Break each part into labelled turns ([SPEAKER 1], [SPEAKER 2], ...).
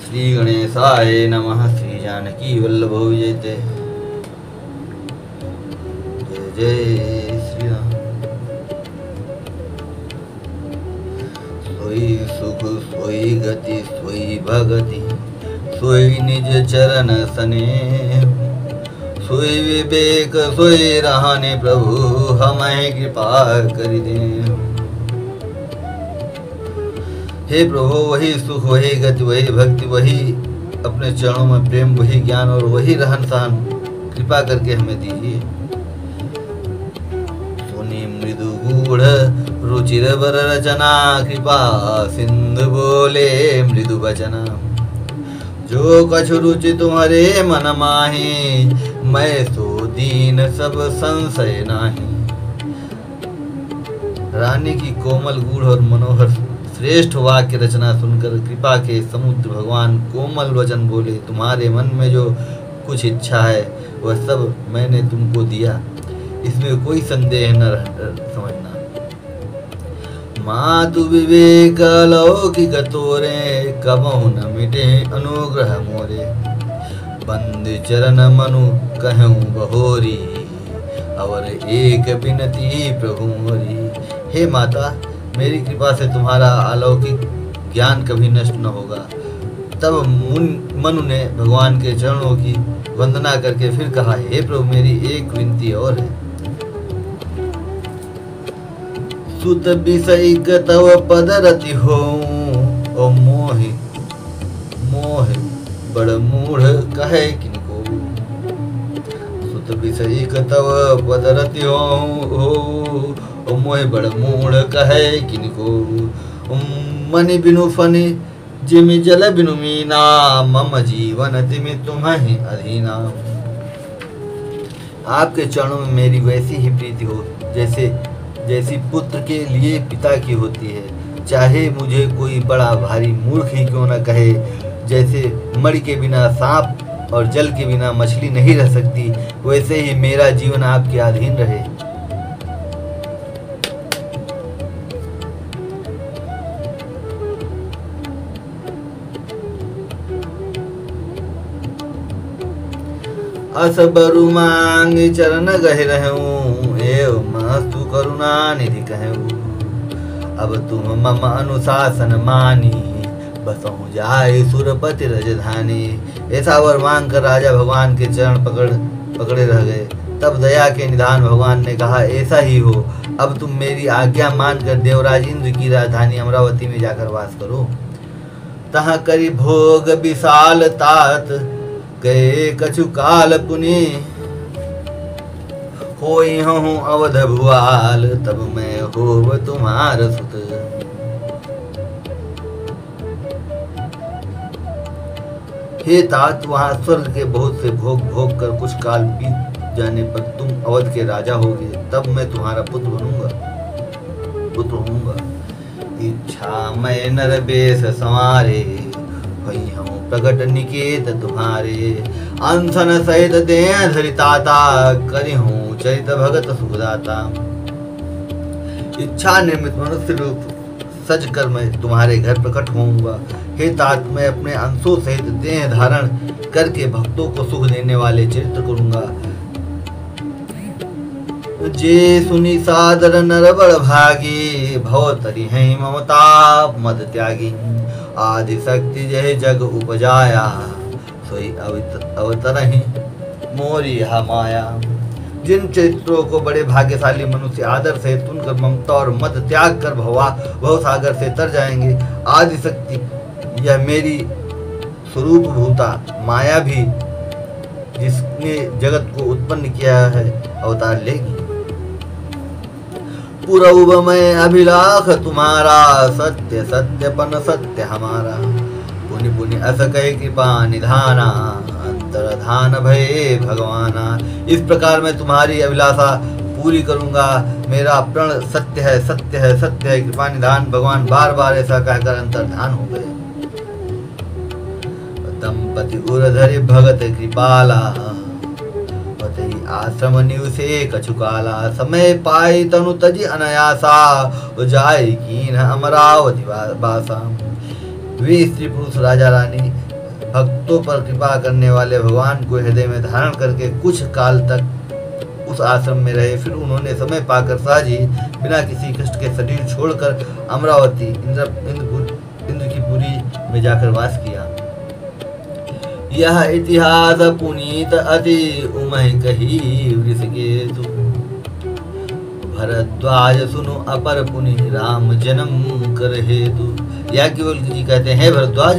[SPEAKER 1] श्री गणेशाय नमः। श्री जानकी वल्लभो विजयते। जय जय श्री राम। सोई सुख सोई गति सोई भगति सोई निज चरण सने। सोई विवेक सोई रहने प्रभु हमें कृपा करि दे। हे प्रभु वही सुख वही गति वही भक्ति वही अपने चरणों में प्रेम वही ज्ञान और वही रहन सहन कृपा करके हमें दीजिए। सुनी मृदु गूढ़ रुचिर बर रचना कृपा सिंधु बोले मृदु बचना। जो कछु रुचि तुम्हारे मन माही मैं सो दीन सब संशय नाही। रानी की कोमल गूढ़ और मनोहर श्रेष्ठ वाक्य रचना सुनकर कृपा के समुद्र भगवान कोमल वचन बोले। तुम्हारे मन में जो कुछ इच्छा है वह सब मैंने तुमको दिया, इसमें कोई संदेह न समझना। मातु विवेक लौकिक तोरे कबहु न मिटे अनुग्रह मोरे। बंद चरण मनु कहूँ बहोरी और एक बिनती प्रभु मोरी। हे माता मेरी कृपा से तुम्हारा अलौकिक ज्ञान कभी नष्ट न होगा। तब मनु ने भगवान के चरणों की वंदना करके फिर कहा, हे प्रभु मेरी एक विनती और है। सुत बिसैक तव पद रति हो ओ मोहि मोहि बड़ मूढ़ कहे किनको। सुत बिसैक तव पद रति हो ओ मोहि बड़ मूढ़ कहे किनको। मनि बिनु फनि जिमि जल बिनु मीना मम जीवन तिमि तुम्हें अधीना। आपके चरणों में मेरी वैसी ही प्रीति हो जैसी पुत्र के लिए पिता की होती है। चाहे मुझे कोई बड़ा भारी मूर्ख ही क्यों न कहे। जैसे मणि के बिना सांप और जल के बिना मछली नहीं रह सकती, वैसे ही मेरा जीवन आपके अधीन रहे। अस बरु मांग चरण गह रहूं एव मस्तु करुणा निधि कहूं। अब तुम मम अनुशासन मानी बसहु जाए सुरपति रजधानी। ऐसा वर मांग कर राजा भगवान के चरण पकड़े रह गए। तब दया के निधान भगवान ने कहा, ऐसा ही हो। अब तुम मेरी आज्ञा मानकर देवराज इंद्र की राजधानी अमरावती में जाकर वास करो। तहाँ करी भोग विशाल तात गए कछु काल पुनि। होई हूँ अवध भुआल तब मैं होव तुम्हार सुत। हे तात वहाँ स्वर्ग के बहुत से भोग भोग कर कुछ काल बीत जाने पर तुम अवध के राजा होगे। तब मैं तुम्हारा पुत्र होऊंगा। इच्छा मैं नर बेस संवारे भई हूँ प्रकट निकेत तुम्हारे। अनशन सहित दे धरिताता करी हूँ चरित भगत सुखदाता। इच्छा निर्मित मनुष्य रूप सज कर मैं तुम्हारे घर प्रकट होऊंगा। हे तात मैं अपने अंशों सहित देह धारण करके भक्तों को सुख देने वाले चरित्र करूंगा। जे सुनी सादर नर बड़ भागी भवतरी है ममता मद त्यागी। आदि शक्ति जय जग उपजाया सोई अवतरहि मोरी माया। जिन चरित्रों को बड़े भाग्यशाली मनुष्य आदर से सुनकर ममता और मद त्याग कर भव सागर से तर जाएंगे। आदि शक्ति यह मेरी स्वरूप भूता माया भी जिसने जगत को उत्पन्न किया है अवतार लेगी। पुरौब मैं अभिलाख तुम्हारा सत्य सत्यपन सत्य हमारा। पुनि पुनि अस कहे कृपा निधाना अंतरधान भय भगवाना। इस प्रकार मैं तुम्हारी अभिलाषा पूरी करूंगा। मेरा प्रण सत्य है सत्य है सत्य है कृपा निधान। भगवान बार बार ऐसा कहकर अंतर्धान हो गए। दंपति उरधरि भगत कृपाला आश्रम निवसे कछुकाला। समय पाई तनु तजी अनायासा जाय कीन अमरावती बासा। वे स्त्री पुरुष राजा रानी भक्तों पर कृपा करने वाले भगवान को हृदय में धारण करके कुछ काल तक उस आश्रम में रहे। फिर उन्होंने समय पाकर सहज ही बिना किसी कष्ट के शरीर छोड़कर अमरावती इंद्र की पुरी में जाकर वास किया। यह इतिहास पुनीत अति उमह कही वृषकेतु, भरद्वाज सुनो अपर पुनि राम जन्म कर हेतु। याज्ञवल्क्य जी कहते हैं, भरद्वाज,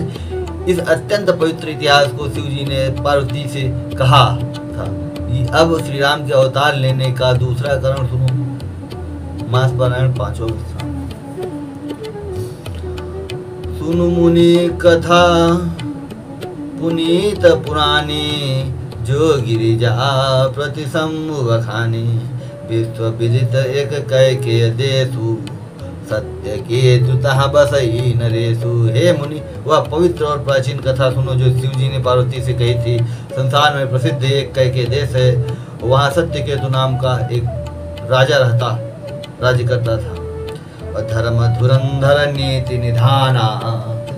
[SPEAKER 1] इस अत्यंत पवित्र इतिहास को शिव जी ने पार्वती से कहा था। अब श्री राम के अवतार लेने का दूसरा कारण सुनो। मास पारायण 5वां सुनु मुनि कथा पुनीत पुरानी, जो गिरिजा प्रति बखानी। विश्व विदित एक कह के देसु, सत्य के तुतः बसई नरेशु। हे मुनि, वह पवित्र और प्राचीन कथा सुनो जो शिव जी ने पार्वती से कही थी। संसार में प्रसिद्ध एक कह के देश है, वहाँ सत्य केतु नाम का एक राजा राज्य करता था। धर्म धुरंधर नीति निधाना,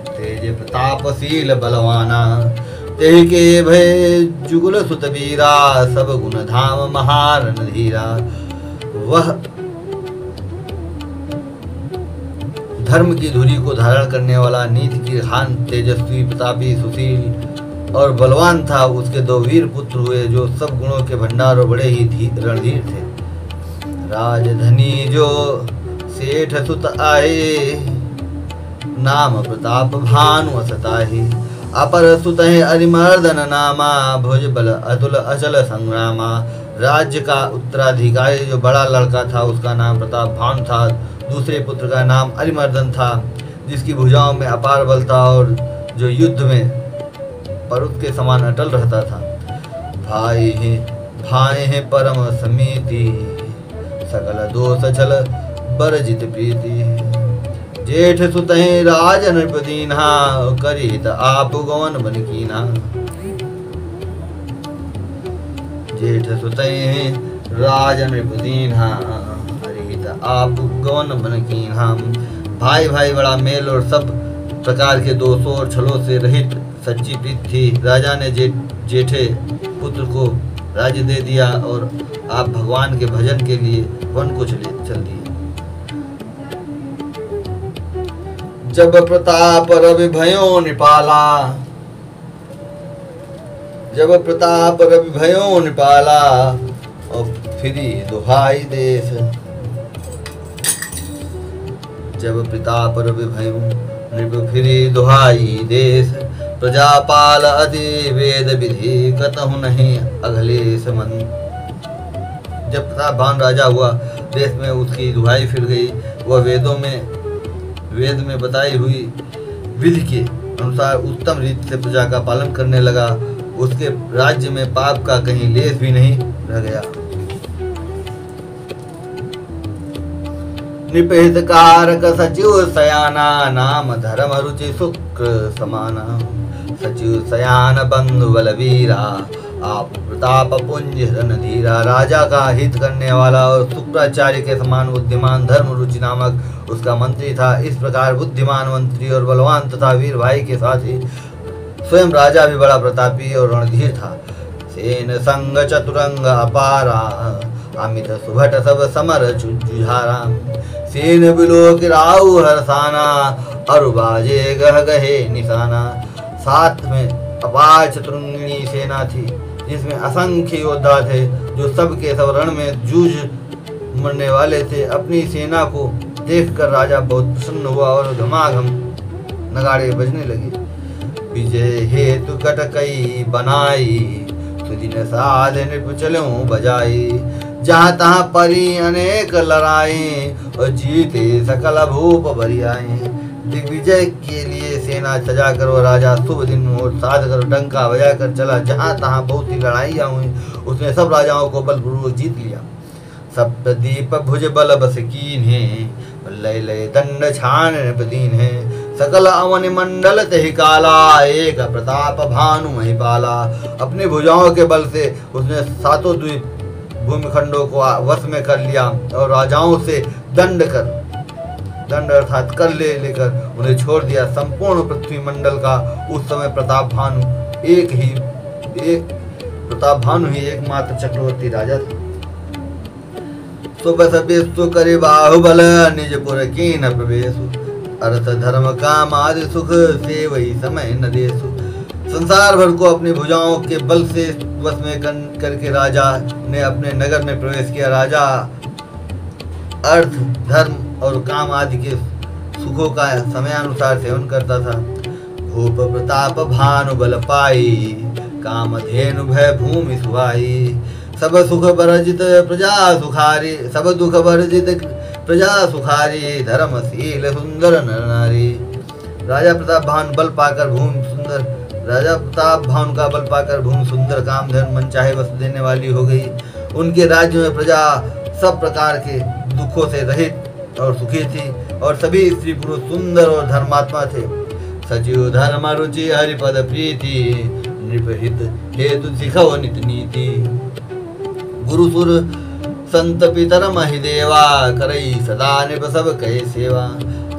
[SPEAKER 1] तेज प्रतापशील बलवाना। तेहि के भय जुगल सुत वीरा, सब गुण धाम महारन धीरा। वह धर्म की धुरी को धारण करने वाला, नीति की खान, तेजस्वी, प्रतापी, सुशील और बलवान था। उसके 2 वीर पुत्र हुए जो सब गुणों के भंडार और बड़े ही रणधीर थे। राजधनी जो सेठ सुत आए, नाम प्रताप भानु असताहि। अपर सुत अरिमर्दन नामा, भुज बल अतुल अचल संग्रामा। राज्य का उत्तराधिकारी जो बड़ा लड़का था उसका नाम प्रताप भानु था। दूसरे पुत्र का नाम अरिमर्दन था, जिसकी भुजाओं में अपार बल था और जो युद्ध में पर्वत के समान अटल रहता था। भाई हैं परम समिति, सकल दोष छल बरजित प्रीति। जेठ सुत राजन नृपदीन्हा, करित आप गवन बन कीन्हा। जेठ सुत राजन नृपदीन्हा, आप गवन बन कीन्हा। भाई भाई बड़ा मेल और सब प्रकार के दोषों और छलों से रहित सच्ची प्रीति थी। राजा ने जेठे पुत्र को राज्य दे दिया और आप भगवान के भजन के लिए वन को चल दिए। जब प्रताप रवि भयो निपाला, जब प्रताप रवि भयो निपाला, और फिरी दुहाई देश। जब प्रताप रवि भयो नृप फिरी दुहाई देश। प्रजापाल अति वेद विधि, कतहु नहीं अघलेश मन। जब प्रतापवान राजा हुआ, देश में उसकी दुहाई फिर गई। वह वेद में बताई हुई विधि के अनुसार उत्तम रीति से प्रजा का पालन करने लगा। उसके राज्य में पाप का कहीं लेस भी नहीं रह गया। निपहित कारक सचिव सयाना, नाम धर्म रुचि शुक्र समाना। सचिव सयान बंधु बलवीरा, आप प्रताप पुंज रणधीरा। राजा का हित करने वाला और शुक्राचार्य के समान बुद्धिमान धर्म रुचि नामक उसका मंत्री था। इस प्रकार बुद्धिमान मंत्री और बलवान तथा वीर भाई के साथ ही स्वयं राजा भी बड़ा प्रतापी और रणधीर था। सेन संग चतुरंग अपारा, अमित सुभट सब समर जुझारा। सेन बिलोक राउ हरसाना, अरुबाजे गह गहे निशाना। साथ में अपार चतुरंगिणी सेना थी, जिसमें असंख्य योद्धा थे जो सबके सब रण में जूझ मरने वाले थे। अपनी सेना को देखकर राजा बहुत प्रसन्न हुआ और घमाघम नगाड़े बजने लगे। विजय हेतु कटकई बनाई, सुदिन साध नृप चलो बजाई। जहाँ तहाँ परी अनेक लड़ाई, और जीते सकल भूप बरियाई। दिग्विजय के लिए सेना सजाकर वह राजा शुभ दिन और साध कर डंका बजाकर चला। जहाँ तहाँ बहुत ही लड़ाइयाँ हुई, उसने सब राजाओं को बलपूर्वक जीत लिया। सप्तदीप भुज बल बस कीन्हे, लय लय दंड छान नृपदीन है। सकल अवन मंडल तहि काला, एक प्रताप भानु महिपाला। अपनी भुजाओं के बल से उसने 7 द्वीप भूमिखंडों को वश में कर लिया और राजाओं से दंड कर दंड अर्थात कर लेकर उन्हें छोड़ दिया। संपूर्ण पृथ्वी मंडल का उस समय प्रताप भानु ही एकमात्र चक्रवर्ती राजा था। सुबह सपेस्तु करे बाहुबल निज पुर कीन प्रवेशु, अर्थ धर्म काम आदि सुख से वही समय न देसु। संसार भर को अपनी भुजाओं के बल से वश में करके राजा ने अपने नगर में प्रवेश किया। राजा अर्थ धर्म और काम आदि के सुखों का समयानुसार सेवन करता था। भूप प्रताप भानु बल पाई, काम धेनु भय भूमि सुहाई। सब सुख वर्जित प्रजा सुखारी, सब दुख वर्जित प्रजा सुखारी। धर्मशील सुंदर नर नारी। राजा प्रताप भानु का बल पाकर भूमि सुंदर, काम धन मन चाहे वस्तु देने वाली हो गई। उनके राज्य में प्रजा सब प्रकार के दुखों से रहित और सुखी थी और सभी स्त्री पुरुष सुंदर और धर्मात्मा थे। सचिव धर्म रुचि हरिपद प्रीति, नृपहित हेतु सिखव नित नीति। गुरु सुर संत पितर महिदेवा, करई सदा नृप सब कहे सेवा।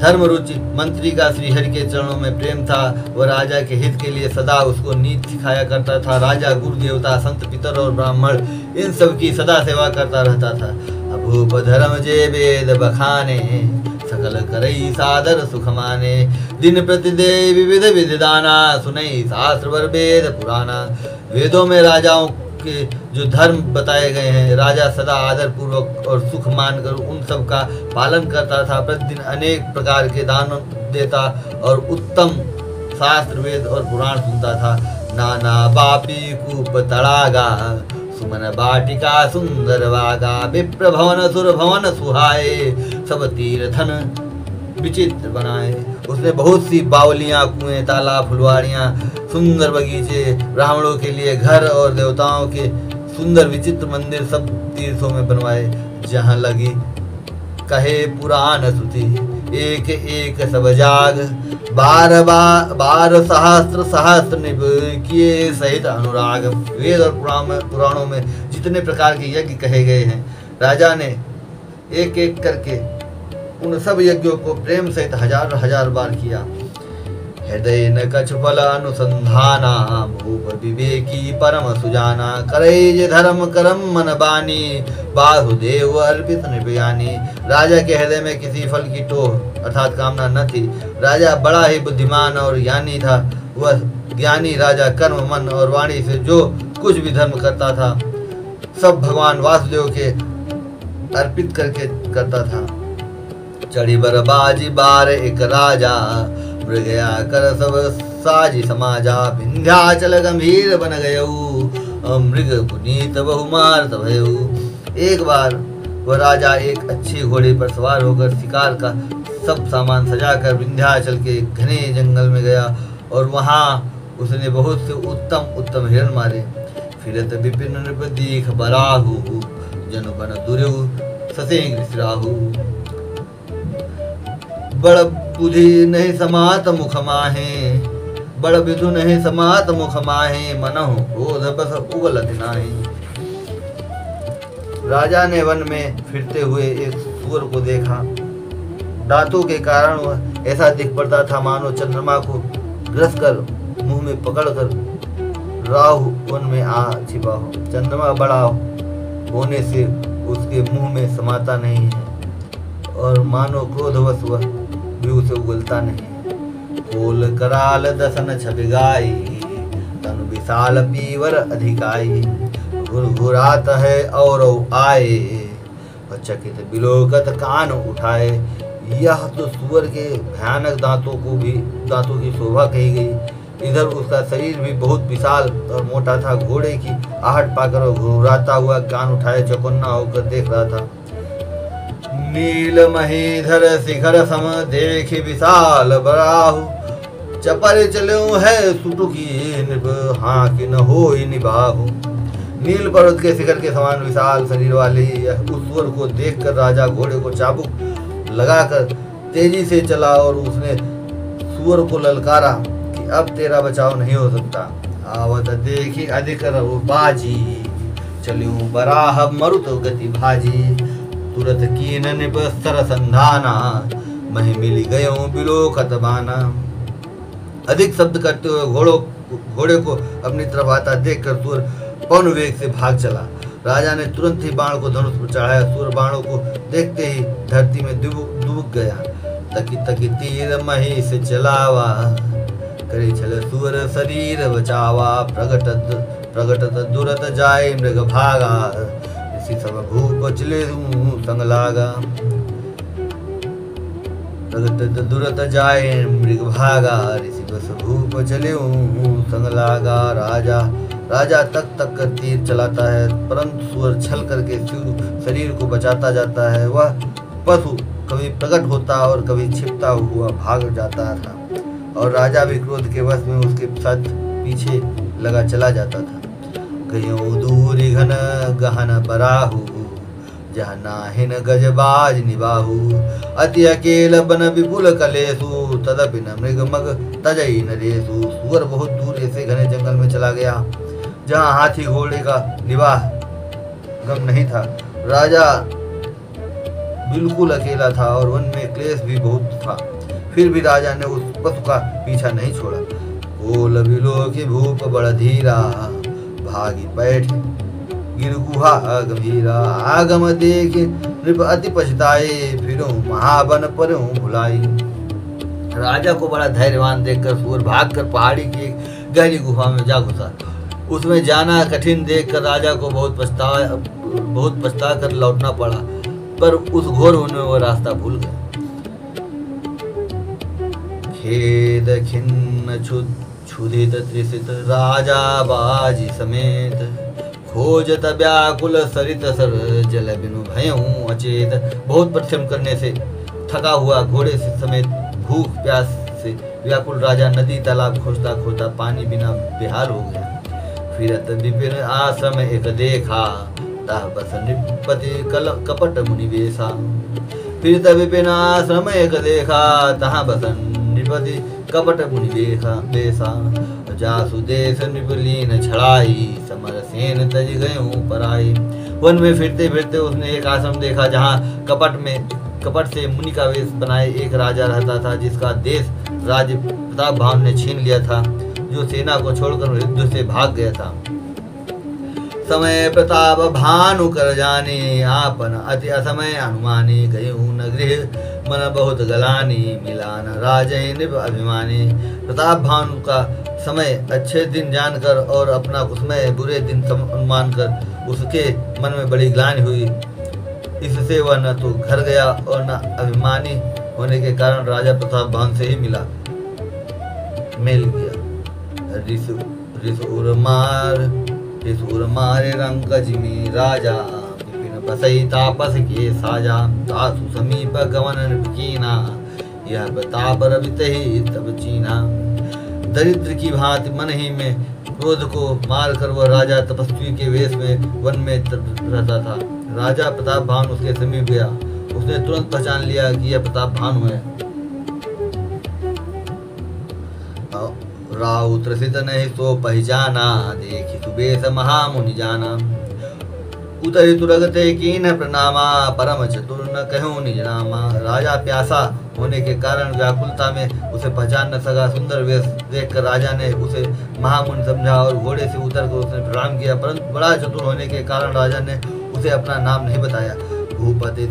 [SPEAKER 1] धर्म रुचि मंत्री का श्री हरि के चरणों में प्रेम था। वह राजा के हित के लिए सदा उसको नीति सिखाया करता था। राजा गुरु देवता संत पितर और ब्राह्मण इन सब की सदा सेवा करता रहता था। अभूप धर्म जे वेद बखाने, सकल करई सादर सुख माने। दिन प्रतिदेव विविध विधि दाना, सुनई शास्त्र वर वेद पुराना। वेदों में राजाओं के जो धर्म बताए गए हैं, राजा सदा आदर पूर्वक और सुख मानकर उन सब का पालन करता था। प्रतिदिन अनेक प्रकार के दान देता और उत्तम शास्त्र वेद और पुराण सुनता था। नाना बापी कूप तड़ागा, सुमन बाटिका सुंदर वागा। विप्र भवन सुर भवन सुहाए, सब तीर्थन विचित्र बनाए। उसने बहुत सी बावलियां, कुएं, तालाब, फुलवाड़ियां, सुंदर बगीचे, ब्राह्मणों के लिए घर और देवताओं के सुंदर विचित्र मंदिर सब तीर्थों में बनवाए। जहाँ लगी कहे पुराण सुति, एक एक सब जाग। बार सहस्त्र निभ किए सहित अनुराग। वेद और पुराणों में जितने प्रकार के यज्ञ कहे गए हैं, राजा ने एक एक करके उन सब यज्ञों को प्रेम सहित हजार हजार बार किया। हृदय न कछ फल अनुसंधाना, भूप विवेकी परम सुजाना। करई जे धर्म करम मन बानी, बासुदेव अर्पित नृपयानी। राजा के हृदय में किसी फल की टोह अर्थात कामना न थी। राजा बड़ा ही बुद्धिमान और ज्ञानी था। वह ज्ञानी राजा कर्म मन और वाणी से जो कुछ भी धर्म करता था, सब भगवान वासुदेव के अर्पित करके करता था। चढ़ी बरबाजी बार एक राजा, मृगया कर सब साजी समाजा। विंध्याचल गंभीर बन गयऊ, मृग पुनीत बहुमार्त भयऊ। एक बार वह राजा एक अच्छे घोड़े पर सवार होकर शिकार का सब सामान सजाकर विंध्याचल के घने जंगल में गया और वहां उसने बहुत से उत्तम उत्तम हिरण मारे। फिरत विपिन नृप दीख बराहु, जनु बन दुर्यु ससेंग राहु। बड़ बुद्धि नहीं समात मुख माहे, बड़ विधु नहीं समात मुख माहे। मनहु क्रोध बस उगलत नाहि। राजा ने वन में फिरते हुए एक सूअर को देखा। दांतों के कारण वह ऐसा दिख पड़ता था मानो चंद्रमा को ग्रस कर मुंह में पकड़कर राहु वन में आ छिपा हो। चंद्रमा बड़ा होने से उसके मुंह में समाता नहीं है और मानो क्रोधवश वह भी उसे उगलता नहीं। कोल कराल दसन छबिगाई, तनु विशाल पीवर अधिकाई। घुरघुरात है और आए, चकित बिलोकत कान उठाए। यह तो सुअर के भयानक दांतों की शोभा कही गई। इधर उसका शरीर भी बहुत विशाल और मोटा था। घोड़े की आहट पाकर वह घुरघुराता हुआ कान उठाए चौकन्ना होकर देख रहा था। नील महीधर शिखर सम देखि विशाल बराहु। चपर चलो है सुटुकी नृप, हाँ कि न हो निभाहु। नील पर्वत के शिखर के समान विशाल शरीर वाले उस सूअर को देखकर राजा घोड़े को चाबुक लगाकर तेजी से चला और उसने सूअर को ललकारा कि अब तेरा बचाव नहीं हो सकता। आवत देखी अधिक रहो बाजी, चलियो बराह मरुत गति भाजी। तुरत कीन निप सर संधाना, मैं मिली गयो बिलोखत बाना। अधिक शब्द करते हुए घोड़े को अपनी तरफ आता देखकर सूर पवन वेग से भाग चला। राजा ने तुरंत ही बाण को धनुष पर चढ़ाया। सूर बाणों को देखते ही धरती में दुबक गया। तकी तकी तीर मही से चलावा, करे छल सूर शरीर बचावा। प्रगटत दुरत जाय मृग भागा, इसी सब भूप चले संग लागा। प्रगटत दुरत जाय मृग भागा, ऋषि बस भूप चले संग लागा। राजा तक कर तीर चलाता है, परंतु सूर छल करके शरीर को बचाता जाता है। वह पशु कभी प्रकट होता और कभी छिपता हुआ भाग जाता था, और राजा भी क्रोध के वश में उसके साथ पीछे लगा चला जाता था। कहीं दूर घन गहन बराहु, जहाँ नाहिन गजबाज निबाहु। अति अकेल बन विपुल कलेसु, तदपि न मृग मग तजई नरेसु। सूअर बहुत दूर ऐसे घने जंगल में चला गया जहाँ हाथी घोड़े का निवाह गम नहीं था। राजा बिल्कुल अकेला था और वन में क्लेश भी बहुत था। फिर भी राजा ने उस पशु का पीछा नहीं छोड़ा। कोल बिलो की भूप बड़ धीरा, भागी पैठ गिर गुहा गंभीरा। आगम देख नृप अति पछताए, फिरो महाबन पर भुलाई। राजा को बड़ा धैर्यवान देखकर सूअर भागकर पहाड़ी की एक गहरी गुफा में जा घुसा। उसमें जाना कठिन देखकर राजा को बहुत पछता कर लौटना पड़ा, पर उस घोर वन में वो रास्ता भूल गया। खेद खिन्न क्षुधित त्रिसित, राजा बाजी समेत। खोजत व्याकुल सरित सर, जल बिनु भयऊं अचेत। बहुत परिश्रम करने से थका हुआ घोड़े से समेत भूख प्यास से व्याकुल राजा नदी तालाब खोजता खोजता पानी बिना बेहाल हो गया। फिरत विपिन आश्रम एक देखा, ताह बस नृपति कपट मुनि बेसा। फिरत विपिन आश्रम एक देखा, तहाँ बस नृपति कपट मुनि बेसा। जासु देश नृपलीन छड़ाई, समर सेन तज गयूं पराई। वन में फिरते फिरते उसने एक आश्रम देखा जहाँ कपट से मुनि का वेश बनाए एक राजा रहता था, जिसका देश राज प्रताप भान ने छीन लिया था, जो सेना को छोड़कर युद्ध से भाग गया था। समय प्रताप भानु कर जाने, आपन अति असमय अनुमानी। गयूं न गृह मन बहुत गलानी, मिलान राजय नृप अभिमानी। प्रताप भानु का समय अच्छे दिन जानकर और अपना कुसमय बुरे दिन अनुमान कर उसके मन में बड़ी ग्लानि हुई। इससे वह न तो घर गया और न अभिमानी होने के कारण राजा प्रताप भान से ही मेल किया। रिसुर मारे रंग जिमी राजा, विपिन बसई तापस के साजा। तासु समीप गवन नृपकीना, यह प्रताप रवित ही तब चीना। दरिद्र की भांति मन ही में क्रोध को मार कर वह राजा तपस्वी के वेश में वन में रहता था। राजा प्रताप भान उसके समीप गया। उसने तुरंत पहचान लिया कि यह प्रताप भानु है। राहु त्रसित नहीं सो पहचाना, देखी सुबेश महामुनि जाना। उतरि तुरगते कीन प्रणामा, परम चतुर न कहूं निज नामा। राजा प्यासा होने के कारण व्याकुलता में उसे पहचान न सका। सुंदर वेश देखकर राजा ने उसे महामुनि समझा और घोड़े से उतरकर उसने प्रणाम किया, परंतु बड़ा चतुर होने के कारण राजा ने उसे अपना नाम नहीं बताया। भूपति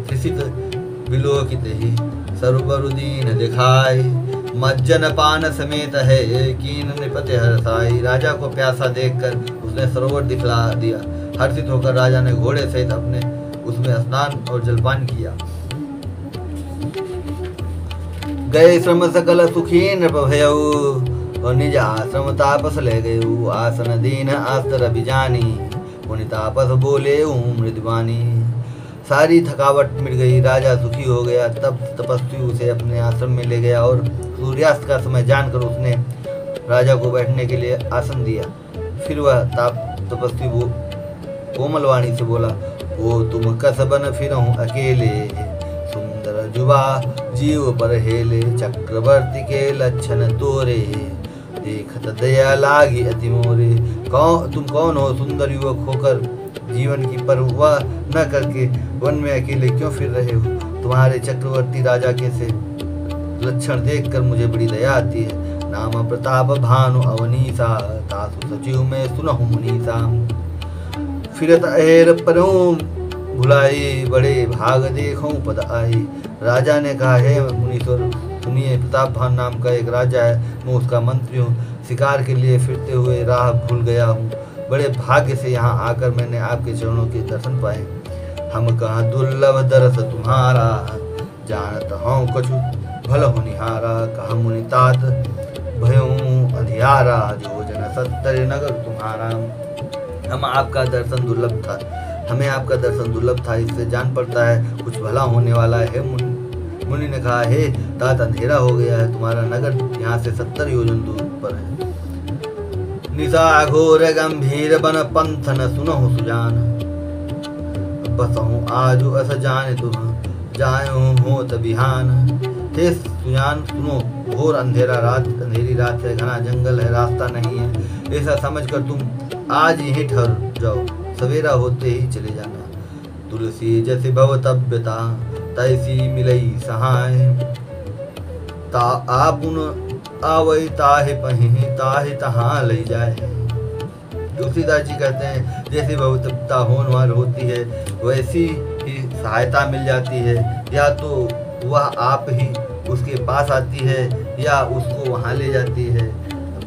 [SPEAKER 1] त्रिसित विलोकित ही, सर्वरुदीन दिखाई। मज्जन पान समेत है, कीन नृपति हर्षाई। राजा को प्यासा देखकर उसने सरोवर दिखला दिया। हर्षित होकर राजा ने घोड़े सहित अपने उसमें स्नान और जलपान किया। गए श्रम सकल सुखी नृप भयऊ, और निज आश्रम तापस ले गयऊ। आसन दीन आस्तर अभिजानी, मुनि तापस बोले मृदुबानी। सारी थकावट मिट गई, राजा सुखी हो गया। तब तपस्वी उसे अपने आश्रम में ले गया और सूर्यास्त का समय जानकर उसने राजा को बैठने के लिए आसन दिया। फिर वह तपस्वी कोमल वाणी से बोला, ओ तुम कसबन फिरहूं अकेले, सुंदर जुबा जीव पर हेले। चक्रवर्ती के लक्षण तोरे, देखत दया लागी अति मोरे। तुम कौन हो? सुंदर युवक होकर जीवन की परवाह न करके वन में अकेले क्यों फिर रहे हो? तुम्हारे चक्रवर्ती राजा के से लक्षण देखकर मुझे बड़ी दया आती है। नाम प्रताप भानु अवनीसा, तासु सचिव में सुनहु मुनीसा। फिरत अहेर परों भुलाई, बड़े भाग देखूं पद आई। राजा ने कहा, हे मुनीश्वर सुनिए, प्रताप भानु नाम का एक राजा है, मैं उसका मंत्री हूँ। शिकार के लिए फिरते हुए राह भूल गया हूँ। बड़े भाग्य से यहाँ आकर मैंने आपके चरणों के दर्शन पाए। हम कहाँ दुर्लभ दरस तुम्हारा, जानत हूँ कछु भल होनिहारा। कहा मुनि तात भयों अंधियारा, जो जन सत्तर नगर तुम्हारा। हम आपका दर्शन दुर्लभ था, हमें आपका दर्शन दुर्लभ था, इससे जान पड़ता है कुछ भला होने वाला है। मुनि ने कहा, हे तात, अंधेरा हो गया है, तुम्हारा नगर यहाँ से 70 योजन दूर पर है। निशा घोर गंभीर बन पंथ न सुनहु सुजान, बसहु आजु अस जाने तुम जायो हो तबिहान। हे सुजान सुनो, घोर अंधेरा रात, अंधेरी रात है, घना जंगल है, रास्ता नहीं है। ऐसा समझकर तुम आज यहीं ठहर जाओ, सवेरा होते ही चले जाना। तुलसी जैसे भवतव्यता, तैसी मिलई सहाय। ता आपुन आवई ताहे पहि, ताहे तहाँ ले जाए। तुलसीदास जी कहते हैं, जैसी भवतव्यता होनहार होती है, वैसी ही सहायता मिल जाती है। या तो वह आप ही उसके पास आती है या उसको वहाँ ले जाती है।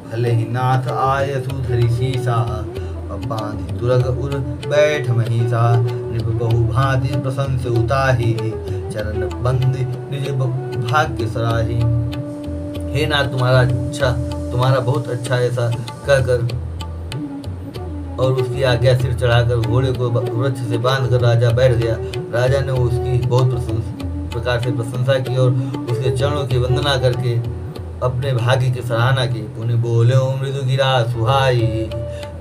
[SPEAKER 1] भले ही नाथ आय सुधरी शीशा, बांधी तुरग उर बैठ महिषा। निभ बहु भांति प्रशंस उताही, चरण बंदी निज भाग्य सराही। हे नाथ, तुम्हारा बहुत अच्छा, ऐसा कहकर और उसकी आज्ञा सिर चढ़ाकर घोड़े को वृक्ष से बांधकर राजा बैठ गया। राजा ने उसकी बहुत प्रकार से प्रशंसा की और उसके चरणों की वंदना करके अपने भाग्य की सराहना की। पुनि बोले मृदु गिरा सुहाई,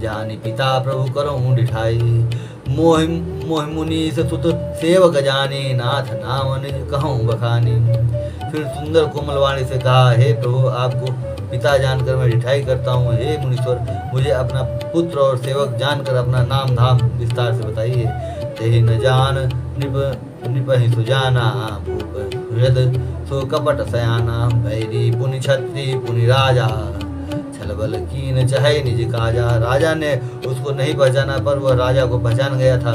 [SPEAKER 1] जानी पिता प्रभु करो डिठाई। मोहि मुनि से सुत सेवक जाने, नाथ नाम निज कहूँ बखानी। फिर सुंदर कोमल वाणी से कहा, हे प्रभु, आपको पिता जानकर मैं डिठाई करता हूँ। हे मुनीश्वर, मुझे अपना पुत्र और सेवक जानकर अपना नाम धाम विस्तार से बताइए। तेहि न जान निपहि सुजाना, भूप हृद सो कपट सयाना। भैरी पुनि छत्री पुनि राजा, छलबल कीन चाहे निज काजा। राजा ने उसको नहीं पहचाना, पर वह राजा को पहचान गया था।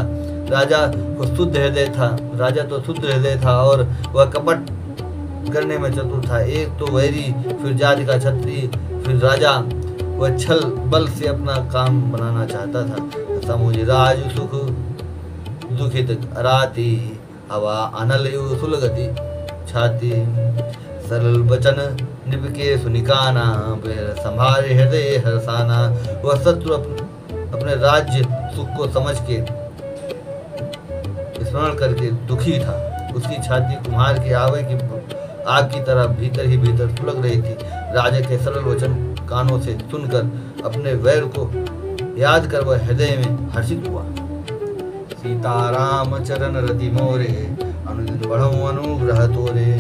[SPEAKER 1] राजा को शुद्ध हृदय था, राजा तो शुद्ध हृदय था और वह कपट करने में चतुर था। एक तो वैरी, फिर जाति का छत्री, फिर राजा। वह छल बल से अपना काम बनाना चाहता था। समुझ राज सुख दुखित अराती, हवा अनल सुलगति छाती। सरल वचन निपके सुनिकाना, संभारे हृदय हरसाना। वह शत्रु अपने राज्य सुख को समझ के स्मरण करके दुखी था। उसकी छाती कुम्हार के आवे की आग की तरह भीतर ही भीतर सुलग रही थी। राजा के सरल वचन कानों से सुनकर अपने वैर को याद कर वह हृदय में हर्षित हुआ। सीताराम चरण रति मोरे, अनुदिन बढ़ो अनुग्रह तोरे।